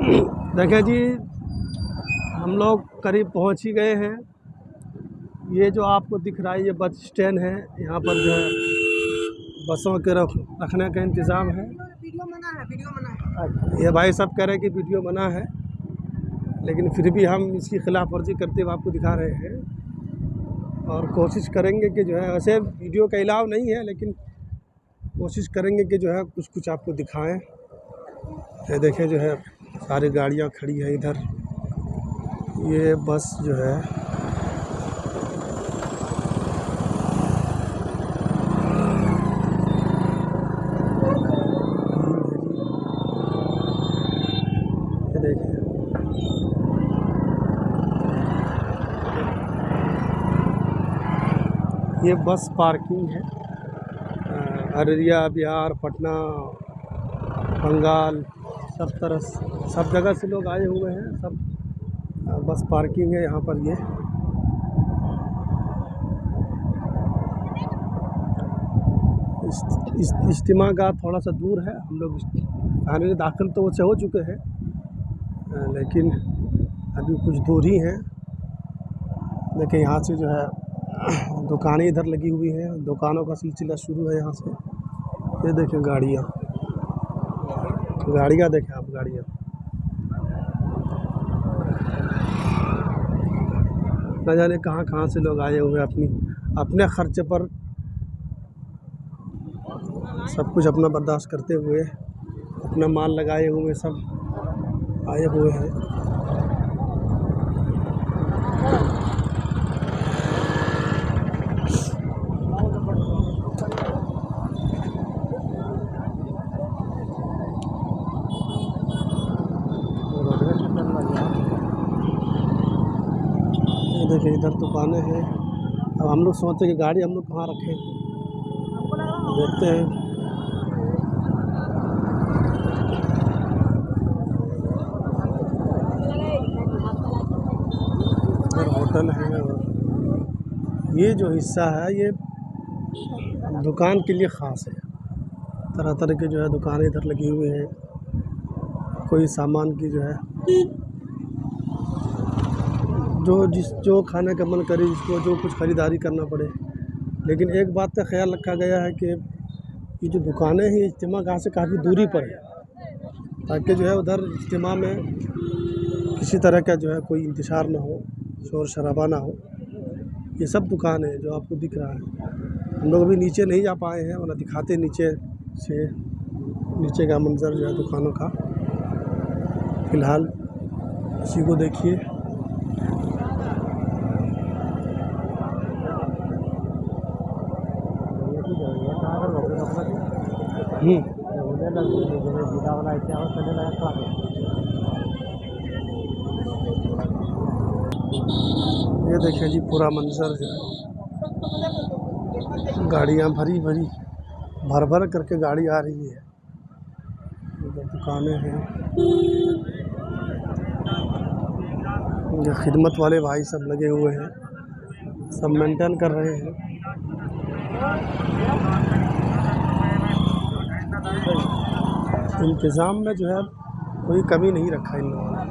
देखें जी, हम लोग करीब पहुंच ही गए हैं। ये जो आपको दिख रहा है ये बस स्टैंड है। यहाँ पर जो है बसों के रखने का इंतज़ाम है। वीडियो मना है, वीडियो मना है। ये भाई सब कह रहे हैं कि वीडियो मना है, लेकिन फिर भी हम इसकी खिलाफ वर्जी करते हुए आपको दिखा रहे हैं और कोशिश करेंगे कि जो है, वैसे वीडियो का अलाउ नहीं है, लेकिन कोशिश करेंगे कि जो है कुछ आपको दिखाएं। ये देखें जो है सारी गाड़ियाँ खड़ी हैं इधर। ये बस जो है ये देखें, ये बस पार्किंग है। अररिया, बिहार, पटना, बंगाल, सब जगह से लोग आए हुए हैं। सब बस पार्किंग है यहाँ पर। ये इज्तिमा गाह थोड़ा सा दूर है। हम लोग थाने में दाखिल तो वैसे हो चुके हैं, लेकिन अभी कुछ दूर ही हैं। देखिए यहाँ से जो है दुकानें इधर लगी हुई हैं, दुकानों का सिलसिला शुरू है यहाँ से। ये देखें गाड़ियाँ देखें आप, गाड़ियाँ न जाने कहाँ से लोग आए हुए अपने खर्चे पर सब कुछ अपना बर्दाश्त करते हुए, अपना माल लगाए हुए सब आए हुए हैं। ये देखिए इधर दुकानें हैं। अब हम लोग सोचते कि गाड़ी हम लोग कहाँ रखें, देखते हैं। होटल है। ये जो हिस्सा है ये दुकान के लिए ख़ास है। तरह तरह के जो है दुकानें इधर लगी हुई हैं। कोई सामान की जो है जो खाने का मन करे, जिसको जो कुछ ख़रीदारी करना पड़े। लेकिन एक बात का ख्याल रखा गया है कि ये जो दुकानें हैं इज्तिमा गाह से काफ़ी दूरी पर है, ताकि जो है उधर इज्तिमा में किसी तरह का जो है कोई इंतशार ना हो, शोर शराबा ना हो। ये सब दुकान है जो आपको दिख रहा है। हम लोग अभी नीचे नहीं जा पाए हैं, वरना दिखाते नीचे का मंजर जो है दुकानों का। फ़िलहाल इसी को देखिए। ये देखें जी पूरा मंजर जो है, गाड़ियाँ भर करके गाड़ी आ रही है। इधर दुकानें हैं, जो खिदमत वाले भाई सब लगे हुए हैं, सब मेंटेन कर रहे हैं। इंतज़ाम में जो है कोई कमी नहीं रखा इन लोगों ने।